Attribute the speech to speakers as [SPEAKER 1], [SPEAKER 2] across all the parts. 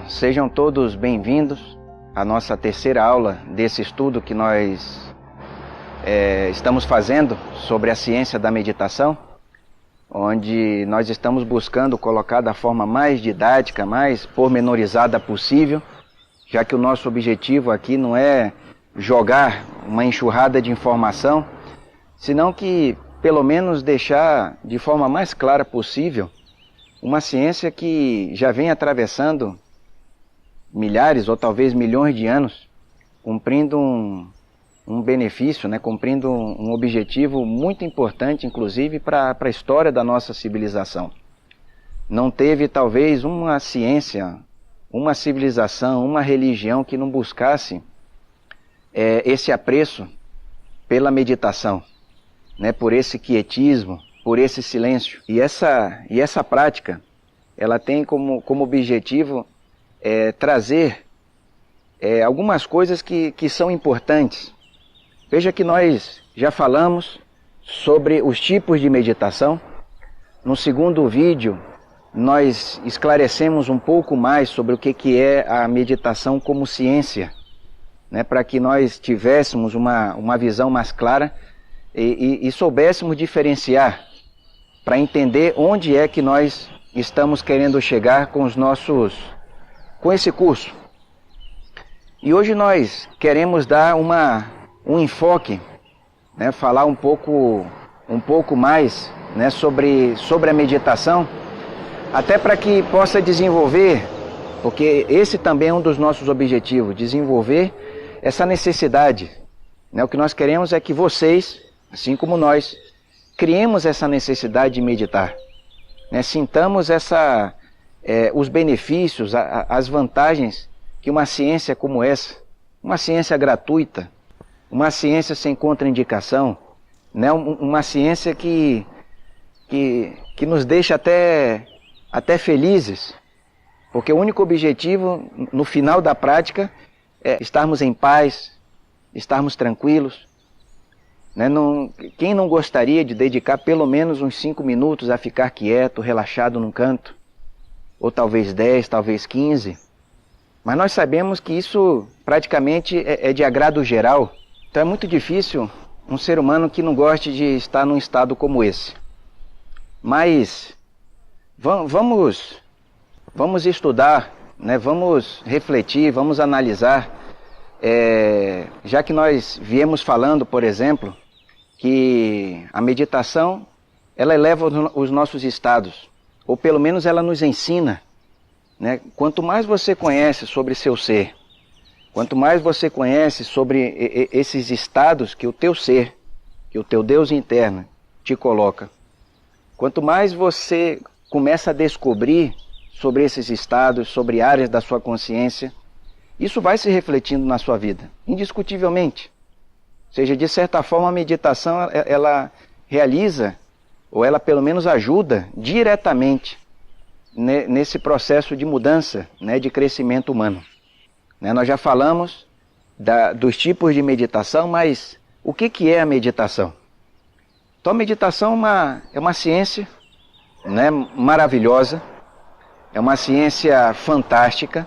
[SPEAKER 1] sejam todos bem-vindos à nossa terceira aula desse estudo que nós estamos fazendo sobre a ciência da meditação, onde nós estamos buscando colocar da forma mais didática, mais pormenorizada possível, já que o nosso objetivo aqui não é jogar uma enxurrada de informação, senão que pelo menos deixar de forma mais clara possível uma ciência que já vem atravessando milhares ou talvez milhões de anos, cumprindo um benefício, cumprindo um objetivo muito importante, inclusive para a história da nossa civilização. Não teve talvez uma ciência, uma civilização, uma religião que não buscasse esse apreço pela meditação, por esse quietismo, por esse silêncio. E essa prática, ela tem como objetivo trazer algumas coisas que são importantes. Veja que nós já falamos sobre os tipos de meditação. No segundo vídeo, nós esclarecemos um pouco mais sobre o que é a meditação como ciência, para que nós tivéssemos uma visão mais clara e soubéssemos diferenciar, para entender onde é que nós estamos querendo chegar com esse curso. E hoje nós queremos dar um enfoque, falar um pouco mais sobre a meditação, até para que possa desenvolver, porque esse também é um dos nossos objetivos, desenvolver essa necessidade. O que nós queremos é que vocês, assim como nós, criemos essa necessidade de meditar, sintamos os benefícios, as vantagens que uma ciência como essa, uma ciência gratuita, uma ciência sem contraindicação, uma ciência que nos deixa até felizes, porque o único objetivo no final da prática é estarmos em paz, estarmos tranquilos. Quem não gostaria de dedicar pelo menos uns 5 minutos a ficar quieto, relaxado num canto? Ou talvez 10, talvez 15. Mas nós sabemos que isso praticamente é de agrado geral. Então é muito difícil um ser humano que não goste de estar num estado como esse. Mas vamos estudar, vamos refletir, vamos analisar. Já que nós viemos falando, por exemplo, que a meditação, ela eleva os nossos estados, ou pelo menos ela nos ensina, Quanto mais você conhece sobre seu ser, quanto mais você conhece sobre esses estados que o teu ser, que o teu Deus interno te coloca, quanto mais você começa a descobrir sobre esses estados, sobre áreas da sua consciência, isso vai se refletindo na sua vida, indiscutivelmente. Ou seja, de certa forma a meditação ela realiza, ou ela pelo menos ajuda diretamente nesse processo de mudança, de crescimento humano. Nós já falamos dos tipos de meditação, mas o que é a meditação? Então a meditação é uma ciência maravilhosa, é uma ciência fantástica,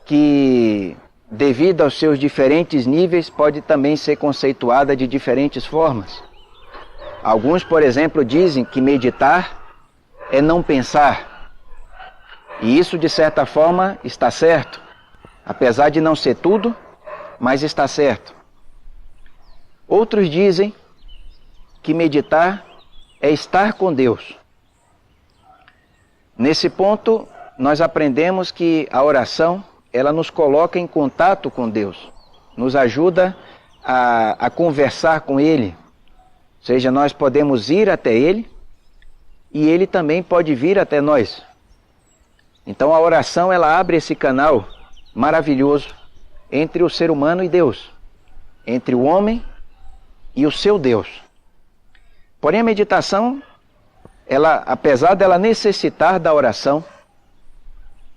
[SPEAKER 1] que devido aos seus diferentes níveis pode também ser conceituada de diferentes formas. Alguns, por exemplo, dizem que meditar é não pensar. E isso, de certa forma, está certo. Apesar de não ser tudo, mas está certo. Outros dizem que meditar é estar com Deus. Nesse ponto, nós aprendemos que a oração, ela nos coloca em contato com Deus, nos ajuda a conversar com Ele. Ou seja, nós podemos ir até Ele e Ele também pode vir até nós. Então a oração, ela abre esse canal maravilhoso entre o ser humano e Deus, entre o homem e o seu Deus. Porém a meditação, ela, apesar dela necessitar da oração,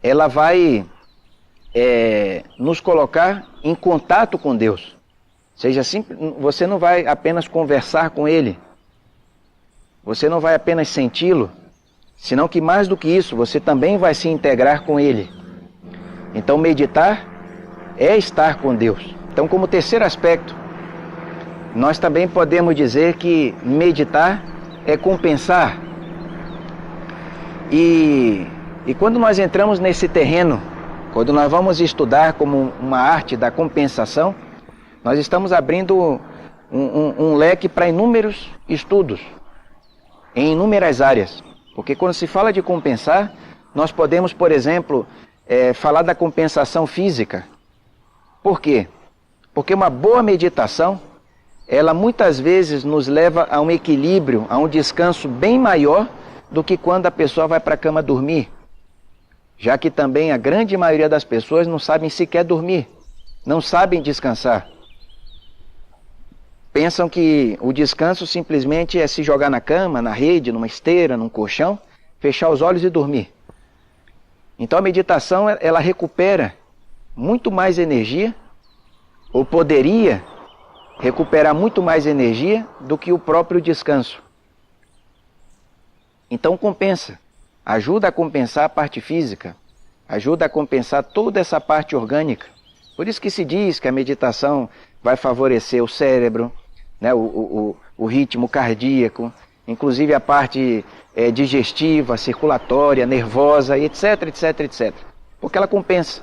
[SPEAKER 1] ela vai nos colocar em contato com Deus. Ou seja, você não vai apenas conversar com Ele, você não vai apenas senti-lo, senão que mais do que isso, você também vai se integrar com Ele. Então meditar é estar com Deus. Então, como terceiro aspecto, nós também podemos dizer que meditar é compensar. E quando nós entramos nesse terreno, quando nós vamos estudar como uma arte da compensação, nós estamos abrindo um leque para inúmeros estudos, em inúmeras áreas. Porque quando se fala de compensar, nós podemos, por exemplo, falar da compensação física. Por quê? Porque uma boa meditação, ela muitas vezes nos leva a um equilíbrio, a um descanso bem maior do que quando a pessoa vai para a cama dormir. Já que também a grande maioria das pessoas não sabem sequer dormir, não sabem descansar. Pensam que o descanso simplesmente é se jogar na cama, na rede, numa esteira, num colchão, fechar os olhos e dormir. Então a meditação, ela recupera muito mais energia, ou poderia recuperar muito mais energia do que o próprio descanso. Então compensa, ajuda a compensar a parte física, ajuda a compensar toda essa parte orgânica. Por isso que se diz que a meditação vai favorecer o cérebro, né, o ritmo cardíaco, inclusive a parte digestiva, circulatória, nervosa, etc, etc, etc. Porque ela compensa.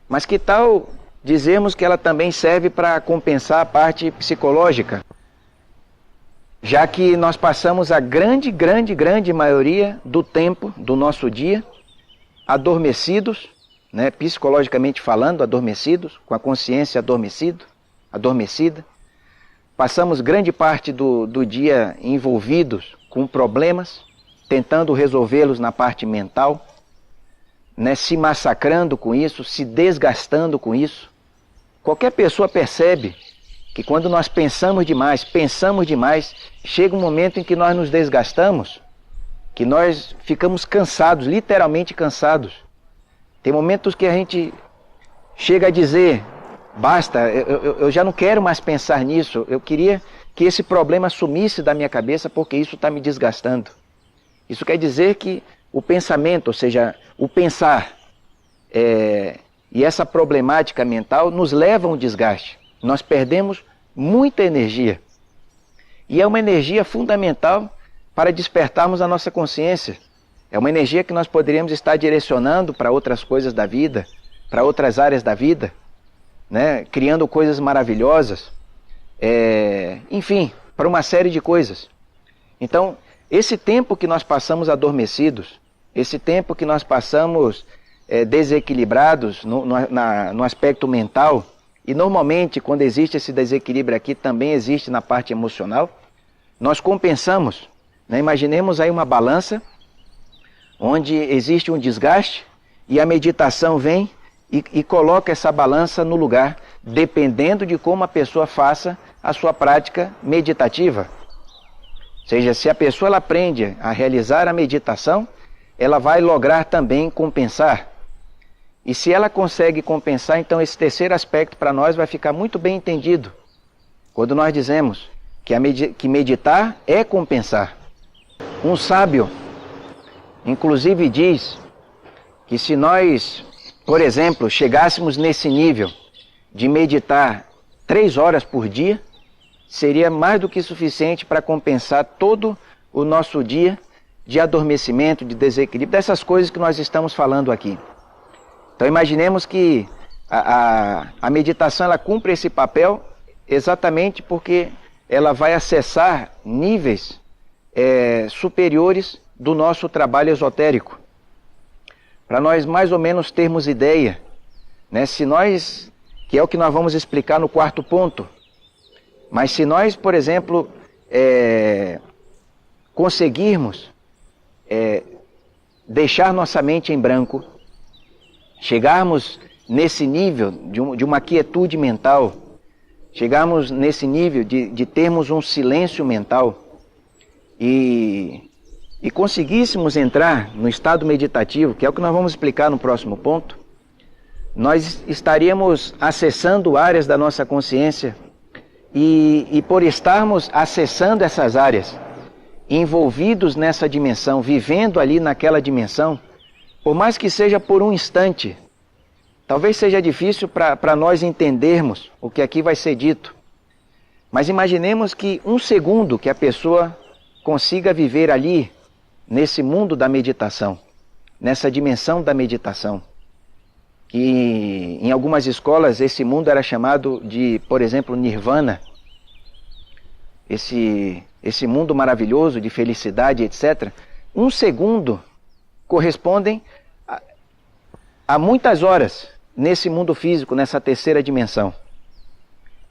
[SPEAKER 1] Mas que tal dizemos que ela também serve para compensar a parte psicológica? Já que nós passamos a grande maioria do tempo do nosso dia adormecidos, né, psicologicamente falando, adormecidos, com a consciência adormecida. Passamos grande parte do dia envolvidos com problemas, tentando resolvê-los na parte mental, né, se massacrando com isso, se desgastando com isso. Qualquer pessoa percebe que quando nós pensamos demais, chega um momento em que nós nos desgastamos, que nós ficamos cansados, literalmente cansados. Tem momentos que a gente chega a dizer, basta, eu já não quero mais pensar nisso, eu queria que esse problema sumisse da minha cabeça porque isso está me desgastando. Isso quer dizer que o pensamento, ou seja, o pensar e essa problemática mental nos leva a um desgaste. Nós perdemos muita energia. E é uma energia fundamental para despertarmos a nossa consciência. É uma energia que nós poderíamos estar direcionando para outras coisas da vida, para outras áreas da vida, né? Criando coisas maravilhosas, enfim, para uma série de coisas. Então, esse tempo que nós passamos adormecidos, esse tempo que nós passamos desequilibrados no aspecto mental, e normalmente quando existe esse desequilíbrio aqui, também existe na parte emocional, nós compensamos, né? Imaginemos aí uma balança, onde existe um desgaste, e a meditação vem e coloca essa balança no lugar, dependendo de como a pessoa faça a sua prática meditativa. Ou seja, se a pessoa ela aprende a realizar a meditação, ela vai lograr também compensar. E se ela consegue compensar, então esse terceiro aspecto para nós vai ficar muito bem entendido. Quando nós dizemos que meditar é compensar. Um sábio, inclusive, diz que se nós, por exemplo, chegássemos nesse nível de meditar 3 horas por dia, seria mais do que suficiente para compensar todo o nosso dia de adormecimento, de desequilíbrio, dessas coisas que nós estamos falando aqui. Então imaginemos que a meditação ela cumpre esse papel exatamente porque ela vai acessar níveis superiores do nosso trabalho esotérico. Para nós mais ou menos termos ideia, né, se nós, que é o que nós vamos explicar no quarto ponto, mas se nós, por exemplo, conseguirmos deixar nossa mente em branco, chegarmos nesse nível de uma quietude mental, chegarmos nesse nível de termos um silêncio mental e conseguíssemos entrar no estado meditativo, que é o que nós vamos explicar no próximo ponto, nós estaríamos acessando áreas da nossa consciência e por estarmos acessando essas áreas, envolvidos nessa dimensão, vivendo ali naquela dimensão, por mais que seja por um instante, Talvez seja difícil para nós entendermos o que aqui vai ser dito. Mas imaginemos que um segundo que a pessoa consiga viver ali, nesse mundo da meditação, nessa dimensão da meditação. Que em algumas escolas esse mundo era chamado de, por exemplo, Nirvana. Esse mundo maravilhoso de felicidade, etc. Um segundo correspondem a muitas horas nesse mundo físico, nessa terceira dimensão.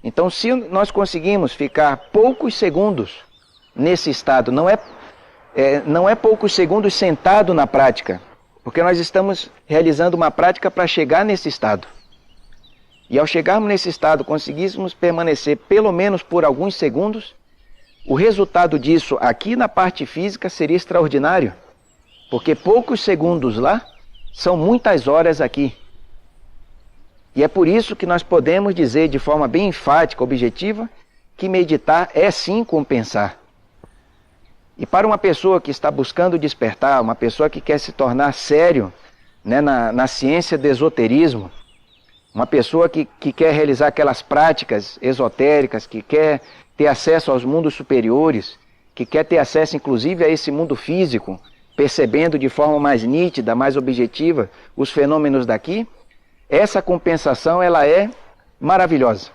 [SPEAKER 1] Então, se nós conseguimos ficar poucos segundos nesse estado, não é poucos segundos sentado na prática, porque nós estamos realizando uma prática para chegar nesse estado. E ao chegarmos nesse estado, conseguíssemos permanecer pelo menos por alguns segundos, o resultado disso aqui na parte física seria extraordinário, porque poucos segundos lá são muitas horas aqui. E é por isso que nós podemos dizer de forma bem enfática, objetiva, que meditar é sim compensar. E para uma pessoa que está buscando despertar, uma pessoa que quer se tornar sério, né, na ciência do esoterismo, uma pessoa que quer realizar aquelas práticas esotéricas, que quer ter acesso aos mundos superiores, que quer ter acesso inclusive a esse mundo físico, percebendo de forma mais nítida, mais objetiva os fenômenos daqui, essa compensação ela é maravilhosa.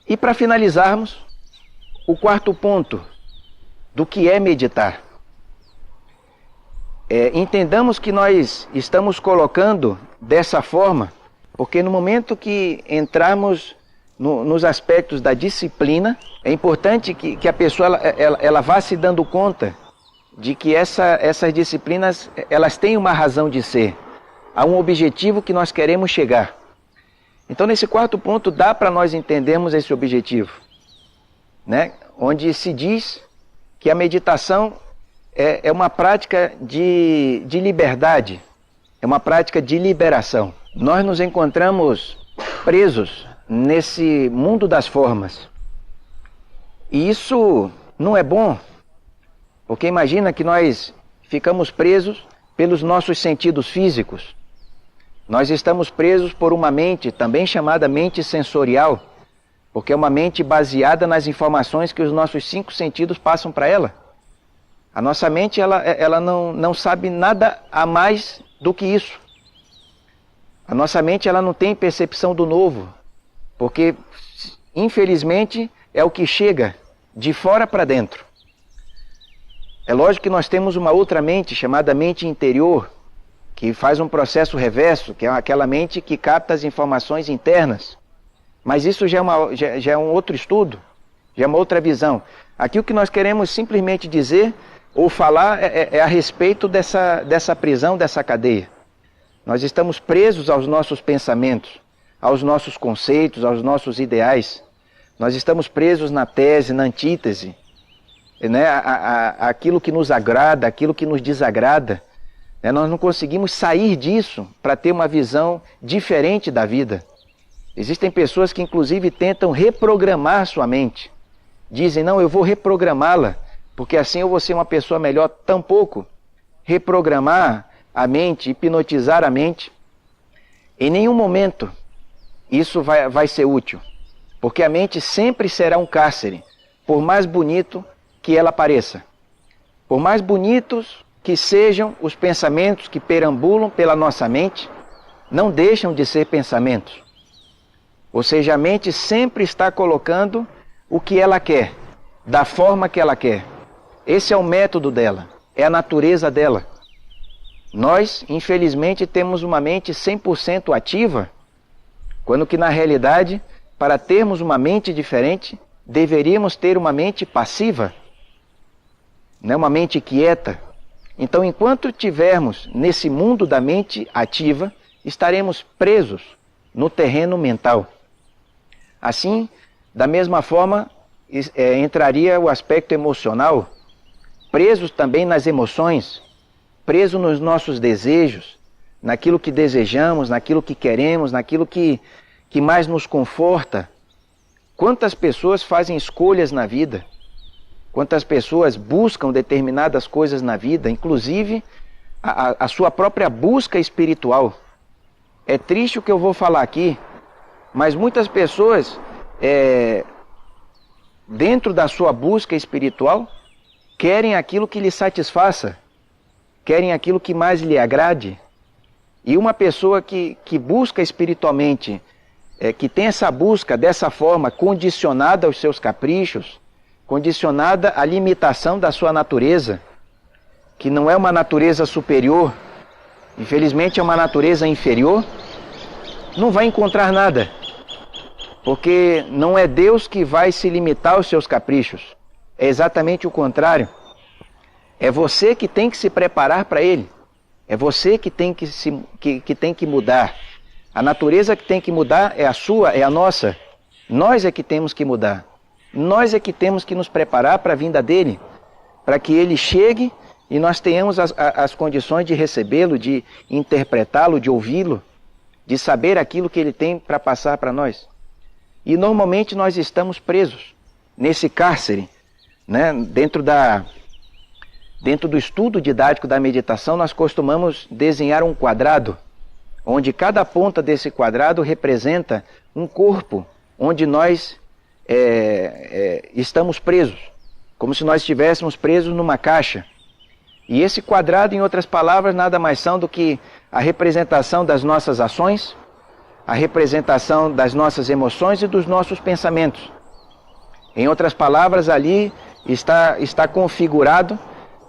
[SPEAKER 1] E para finalizarmos, o quarto ponto do que é meditar. Entendamos que nós estamos colocando dessa forma, porque no momento que entrarmos nos aspectos da disciplina, é importante que a pessoa ela vá se dando conta de que essas disciplinas elas têm uma razão de ser. Há um objetivo que nós queremos chegar. Então, nesse quarto ponto, dá para nós entendermos esse objetivo, né? Onde se diz que a meditação é uma prática de liberdade, é uma prática de liberação. Nós nos encontramos presos nesse mundo das formas. E isso não é bom, porque imagina que nós ficamos presos pelos nossos sentidos físicos. Nós estamos presos por uma mente, também chamada mente sensorial, porque é uma mente baseada nas informações que os nossos 5 sentidos passam para ela. A nossa mente ela não sabe nada a mais do que isso. A nossa mente ela não tem percepção do novo, porque infelizmente é o que chega de fora para dentro. É lógico que nós temos uma outra mente chamada mente interior, que faz um processo reverso, que é aquela mente que capta as informações internas. Mas isso já é um outro estudo, já é uma outra visão. Aqui o que nós queremos simplesmente dizer ou falar é a respeito dessa prisão, dessa cadeia. Nós estamos presos aos nossos pensamentos, aos nossos conceitos, aos nossos ideais. Nós estamos presos na tese, na antítese, né? Aquilo que nos agrada, aquilo que nos desagrada. Nós não conseguimos sair disso para ter uma visão diferente da vida. Existem pessoas que inclusive tentam reprogramar sua mente. Dizem, não, eu vou reprogramá-la, porque assim eu vou ser uma pessoa melhor. Tampouco. Reprogramar a mente, hipnotizar a mente, em nenhum momento isso vai ser útil. Porque a mente sempre será um cárcere, por mais bonito que ela pareça. Por mais bonitos que sejam os pensamentos que perambulam pela nossa mente, não deixam de ser pensamentos. Ou seja, a mente sempre está colocando o que ela quer, da forma que ela quer. Esse é o método dela, é a natureza dela. Nós, infelizmente, temos uma mente 100% ativa, quando que na realidade, para termos uma mente diferente, deveríamos ter uma mente passiva, não uma mente quieta. Então, enquanto estivermos nesse mundo da mente ativa, estaremos presos no terreno mental. Assim, da mesma forma, entraria o aspecto emocional, presos também nas emoções, presos nos nossos desejos, naquilo que desejamos, naquilo que queremos, naquilo que mais nos conforta. Quantas pessoas fazem escolhas na vida? Quantas pessoas buscam determinadas coisas na vida, inclusive a sua própria busca espiritual. É triste o que eu vou falar aqui, mas muitas pessoas, dentro da sua busca espiritual, querem aquilo que lhe satisfaça, querem aquilo que mais lhe agrade. E uma pessoa que busca espiritualmente, que tem essa busca dessa forma, condicionada aos seus caprichos, condicionada à limitação da sua natureza, que não é uma natureza superior, infelizmente é uma natureza inferior, não vai encontrar nada. Porque não é Deus que vai se limitar aos seus caprichos. É exatamente o contrário. É você que tem que se preparar para Ele. É você que tem que mudar. A natureza que tem que mudar é a sua, é a nossa. Nós é que temos que mudar. Nós é que temos que nos preparar para a vinda dEle. Para que Ele chegue e nós tenhamos as condições de recebê-lo, de interpretá-lo, de ouvi-lo, de saber aquilo que Ele tem para passar para nós. E normalmente nós estamos presos nesse cárcere, né? Dentro do estudo didático da meditação, nós costumamos desenhar um quadrado, onde cada ponta desse quadrado representa um corpo, onde nós estamos presos, como se nós estivéssemos presos numa caixa. E esse quadrado, em outras palavras, nada mais são do que a representação das nossas ações, a representação das nossas emoções e dos nossos pensamentos. Em outras palavras, ali está configurado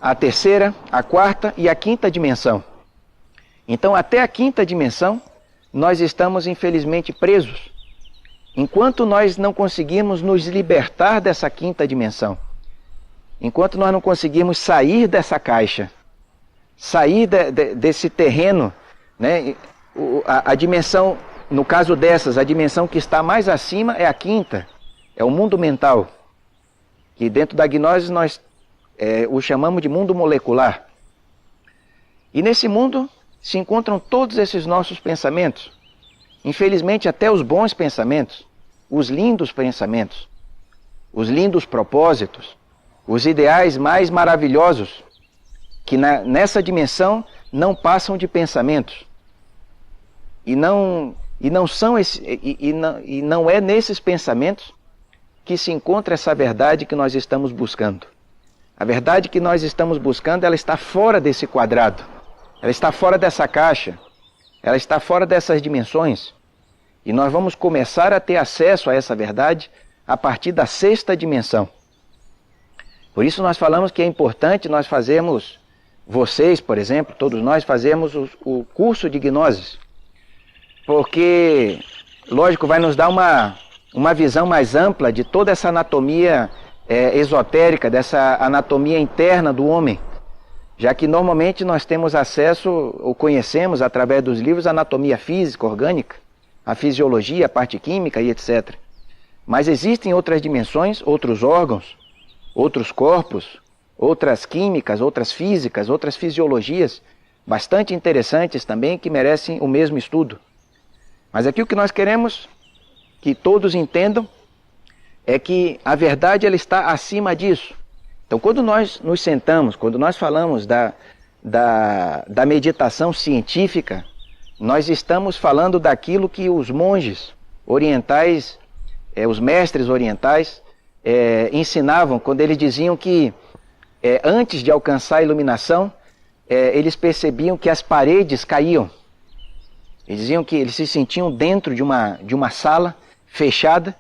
[SPEAKER 1] a terceira, a quarta e a quinta dimensão. Então, até a quinta dimensão, nós estamos infelizmente presos, enquanto nós não conseguimos nos libertar dessa quinta dimensão. Enquanto nós não conseguirmos sair dessa caixa, sair desse terreno, né? A dimensão, no caso dessas, a dimensão que está mais acima é a quinta, é o mundo mental, que dentro da gnose nós o chamamos de mundo molecular. E nesse mundo se encontram todos esses nossos pensamentos, infelizmente até os bons pensamentos, os lindos pensamentos, os lindos propósitos, os ideais mais maravilhosos, que nessa dimensão não passam de pensamentos. E não é nesses pensamentos que se encontra essa verdade que nós estamos buscando. A verdade que nós estamos buscando, ela está fora desse quadrado. Ela está fora dessa caixa. Ela está fora dessas dimensões. E nós vamos começar a ter acesso a essa verdade a partir da sexta dimensão. Por isso nós falamos que é importante nós fazermos, vocês, por exemplo, todos nós fazemos o curso de gnoses. Porque, lógico, vai nos dar uma visão mais ampla de toda essa anatomia esotérica, dessa anatomia interna do homem. Já que normalmente nós temos acesso, ou conhecemos através dos livros, a anatomia física, orgânica, a fisiologia, a parte química e etc. Mas existem outras dimensões, outros órgãos, outros corpos, outras químicas, outras físicas, outras fisiologias, bastante interessantes também, que merecem o mesmo estudo. Mas aqui o que nós queremos que todos entendam é que a verdade ela está acima disso. Então, quando nós nos sentamos, quando nós falamos da meditação científica, nós estamos falando daquilo que os monges orientais, os mestres orientais, ensinavam, quando eles diziam que antes de alcançar a iluminação, eles percebiam que as paredes caíam. Eles diziam que eles se sentiam dentro de uma sala fechada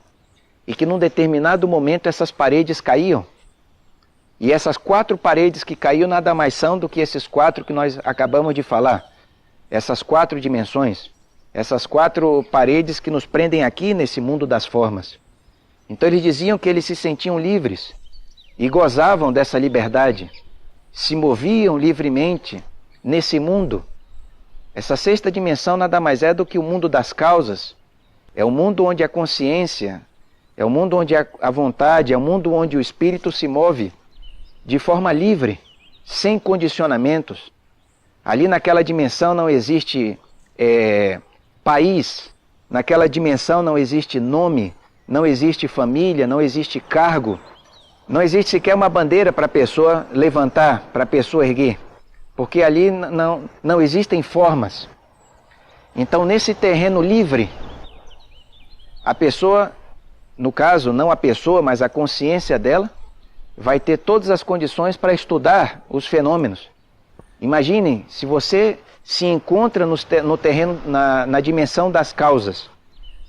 [SPEAKER 1] e que num determinado momento essas paredes caíam. E essas 4 paredes que caíam nada mais são do que esses 4 que nós acabamos de falar. Essas 4 dimensões, essas 4 paredes que nos prendem aqui nesse mundo das formas. Então eles diziam que eles se sentiam livres e gozavam dessa liberdade, se moviam livremente nesse mundo. Essa sexta dimensão nada mais é do que o mundo das causas, é o mundo onde a consciência, é o mundo onde a vontade, é o mundo onde o espírito se move de forma livre, sem condicionamentos. Ali naquela dimensão não existe país, naquela dimensão não existe nome, não existe família, não existe cargo, não existe sequer uma bandeira para a pessoa levantar, para a pessoa erguer, porque ali não existem formas. Então, nesse terreno livre, a pessoa, no caso, não a pessoa, mas a consciência dela, vai ter todas as condições para estudar os fenômenos. Imaginem, se você se encontra no terreno, na dimensão das causas,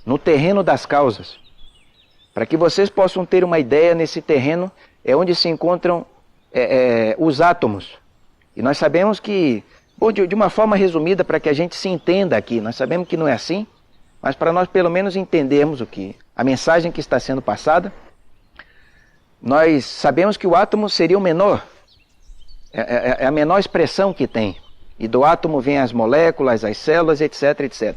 [SPEAKER 1] no terreno das causas. Para que vocês possam ter uma ideia, nesse terreno é onde se encontram os átomos. E nós sabemos que, de uma forma resumida, para que a gente se entenda aqui, nós sabemos que não é assim, mas para nós pelo menos entendermos a mensagem que está sendo passada, nós sabemos que o átomo seria o menor, é a menor expressão que tem. E do átomo vêm as moléculas, as células, etc, etc.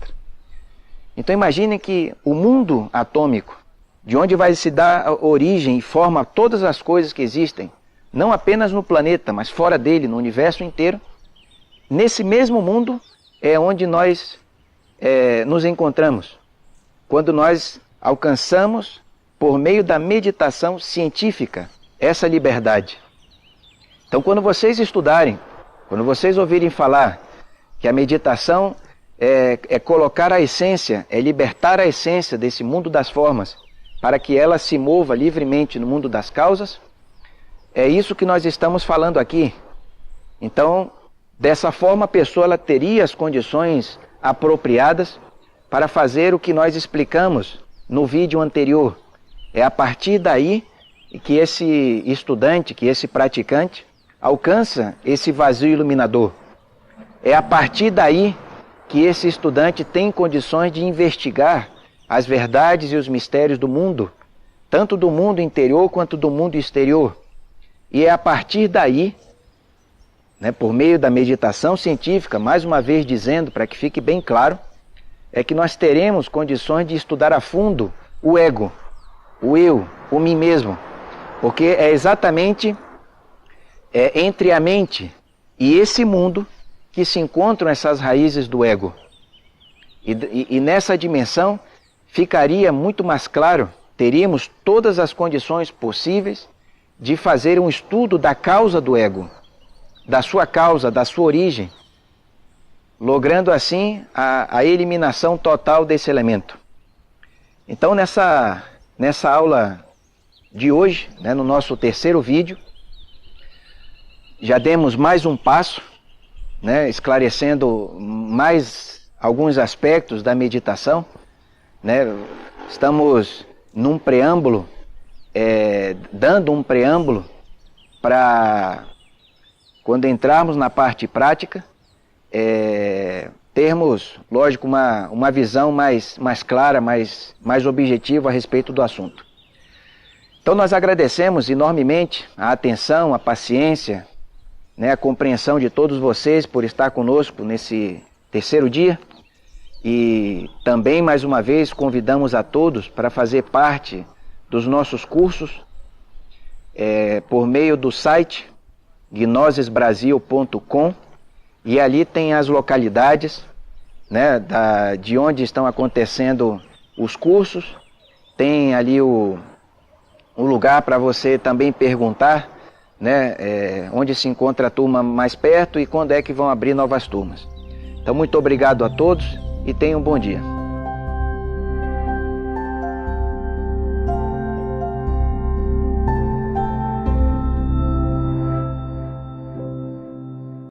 [SPEAKER 1] Então imaginem que o mundo atômico, de onde vai se dar origem e forma a todas as coisas que existem, não apenas no planeta, mas fora dele, no universo inteiro, nesse mesmo mundo é onde nós nos encontramos. Quando nós alcançamos, por meio da meditação científica, essa liberdade. Então quando vocês estudarem, quando vocês ouvirem falar que a meditação é colocar a essência, é libertar a essência desse mundo das formas, para que ela se mova livremente no mundo das causas, é isso que nós estamos falando aqui. Então, dessa forma, a pessoa ela teria as condições apropriadas para fazer o que nós explicamos no vídeo anterior. É a partir daí que esse estudante, que esse praticante, alcança esse vazio iluminador. É a partir daí que esse estudante tem condições de investigar as verdades e os mistérios do mundo, tanto do mundo interior quanto do mundo exterior. E é a partir daí, por meio da meditação científica, mais uma vez dizendo, para que fique bem claro, é que nós teremos condições de estudar a fundo o ego, o eu, o mim mesmo, porque é exatamente entre a mente e esse mundo que se encontram essas raízes do ego. E nessa dimensão ficaria muito mais claro, teríamos todas as condições possíveis de fazer um estudo da causa do ego, da sua causa, da sua origem, logrando assim a eliminação total desse elemento. Então nessa aula de hoje, no nosso terceiro vídeo, já demos mais um passo, esclarecendo mais alguns aspectos da meditação. Estamos num preâmbulo, dando um preâmbulo para, quando entrarmos na parte prática, termos, lógico, uma visão mais clara, mais objetiva a respeito do assunto. Então nós agradecemos enormemente a atenção, a paciência, a compreensão de todos vocês por estar conosco nesse terceiro dia. E também, mais uma vez, convidamos a todos para fazer parte dos nossos cursos por meio do site gnosisbrasil.com, e ali tem as localidades de onde estão acontecendo os cursos. Tem ali o lugar para você também perguntar onde se encontra a turma mais perto e quando é que vão abrir novas turmas. Então, muito obrigado a todos e tenham um bom dia.